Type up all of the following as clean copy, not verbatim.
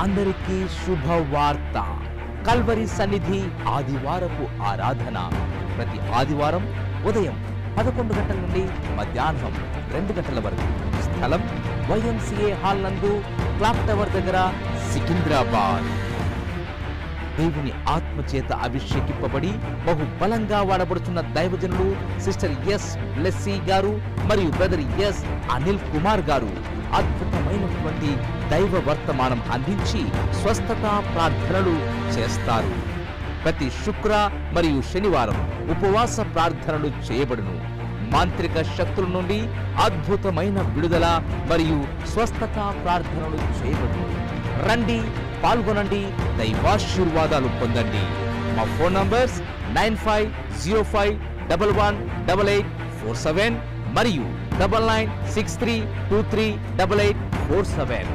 అందరికీ శుభవార్త. కల్వరి సన్నిధి ఆదివారపు ఆరాధన ప్రతి ఆదివారం ఉదయం 11 గంటల నుండి మధ్యాహ్నం 2 గంటల వరకు. స్థలం YMCA హాల్ నందు, క్లాక్ టవర్ దగ్గర, సికింద్రాబాద్. దేవుని ఆత్మచేత అభిషేకింపబడి బహు బలంగా వాడబడుతున్న దైవజనులు సిస్టర్ ఎస్ బ్లెస్సీ గారు మరియు బ్రదర్ ఎస్ అనిల్ కుమార్ గారు అద్భుతమైనటువంటి దైవ వర్తమానం అందించి స్వస్థత ప్రార్థనలు చేస్తారు. ప్రతి శుక్ర మరియు శనివారం ఉపవాస ప్రార్థనలు చేయబడును. మాంత్రిక శక్తుల నుండి అద్భుతమైన విడుదల మరియు స్వస్థత ప్రార్థనలు చేయబడును. రండి, పాల్గొనండి, దైవాశీర్వాదాలు పొందండి. మా ఫోన్ నంబర్స్ 9505118847 మరియు 9963238847.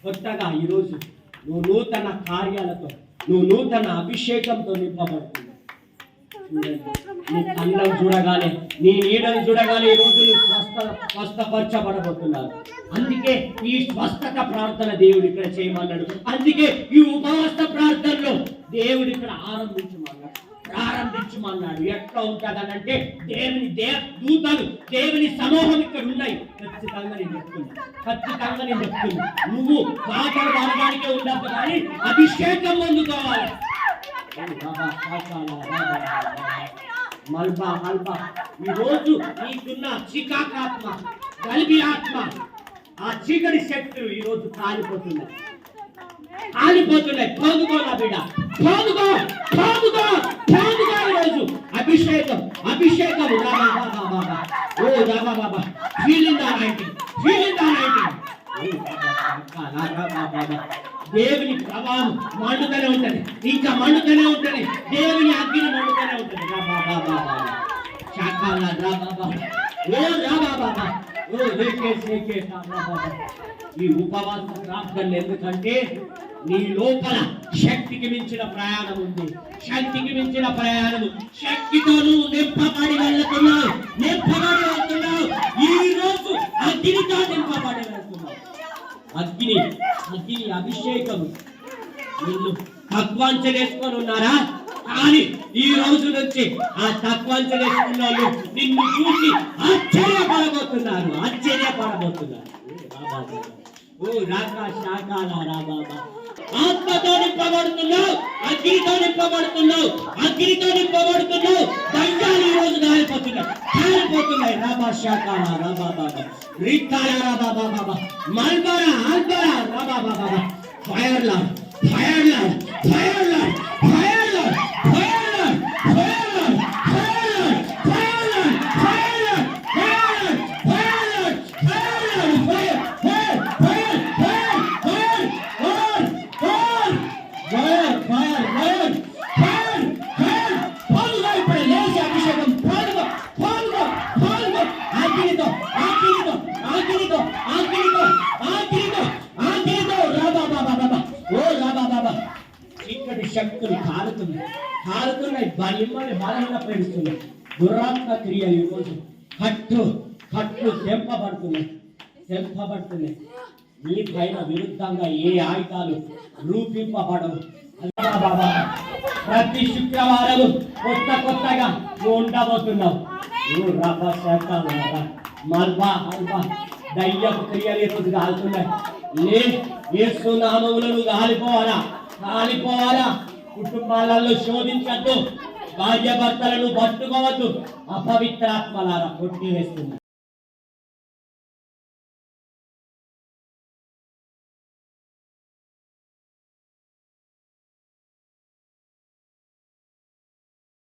కొత్తగా ఈరోజు నువ్వు నూతన కార్యాలతో, నువ్వు నూతన అభిషేకంతో నింపబడుతుంది. నీ కళ్ళను చూడగానే, నీ నీడను చూడగానే ఈరోజు స్వస్థపరచబడబోతున్నారు. అందుకే ఈ స్వస్థత ప్రార్థన దేవుడు ఇక్కడ చేయమన్నాడు. అందుకే ఈ ఉపవాస ప్రార్థనలో దేవుడు ఇక్కడ ప్రారంభించమన్నాడు. ఎట్లా ఉంటుందనంటే దూతలు, దేవుని సమూహం ఇక్కడ ఉన్నాయి. ఖచ్చితంగా నేను చెప్తున్నా, నువ్వు పాటలు పాడడానికే ఉండదు, కానీ అభిషేకం పొందుకోవాలి. ఈ రోజు నీకున్న చికాకాత్మ, గలిబి ఆత్మ, ఆ చీకటి శక్తులు ఈ రోజు కాలిపోతున్నాయి. పోదుకో నా బిడ్డ, పోదుకో. ఈరోజు అభిషేకం దేవుని ప్రభావం మండుతూనే ఉంటది, ఇంకా మండుతూనే ఉంటది. దేవుని అగ్ని మండుతూనే ఉంటది. ఈ ఉపవాస ప్రార్థనలు ఎందుకంటే నీ లోపల శక్తికి మించిన ప్రయాణం ఉంది. శక్తితో నువ్వు నింపబడి వెళ్తున్నావు. ఈ రోజు అగ్నితో నింపబడి వెళ్తున్నావు. అగ్ని అభిషేకం. నిన్ను తక్కువంచలేసుకొని ఉన్నారా? కానీ ఈ రోజు నుంచి ఆ తక్కువంచలేసుకున్న వాళ్ళు నిన్ను చూసి ఆశ్చర్యపడబోతున్నారు. ఆత్మతో నింపబడుతున్నావు, అగ్నితో నింపబడుతున్నావు. దయ్యాలు ఈ రోజు కాలిపోతున్నాయి. రాబా శాఖాల రాబా రిక్కాల రాబా మల్బరా రాబా ఫైర్ లార్డ్. శక్తులు కాలుతున్నాయి. మిమ్మల్ని బలంగా ప్రేమిస్తున్నాయి. దురాత్మ క్రియలు ఈరోజు కట్లు తెంపబడుతున్నాయి. మీ పైన విరుద్ధంగా ఏ ఆయుధాలు రూపింపబడవు. ప్రతి శుక్రవారం కొత్తగా ఉండబోతున్నావు. దయ్యపు క్రియలు ఈరోజు కాలుతున్నాయి. యేసు నామములో నువ్వు కాలిపోవాలా. కుటుంబాలలో శోధించద్దు, భార్య భర్తలను పట్టుకోవద్దు. అపవిత్రాత్మలారా కొట్టివేస్తుంది.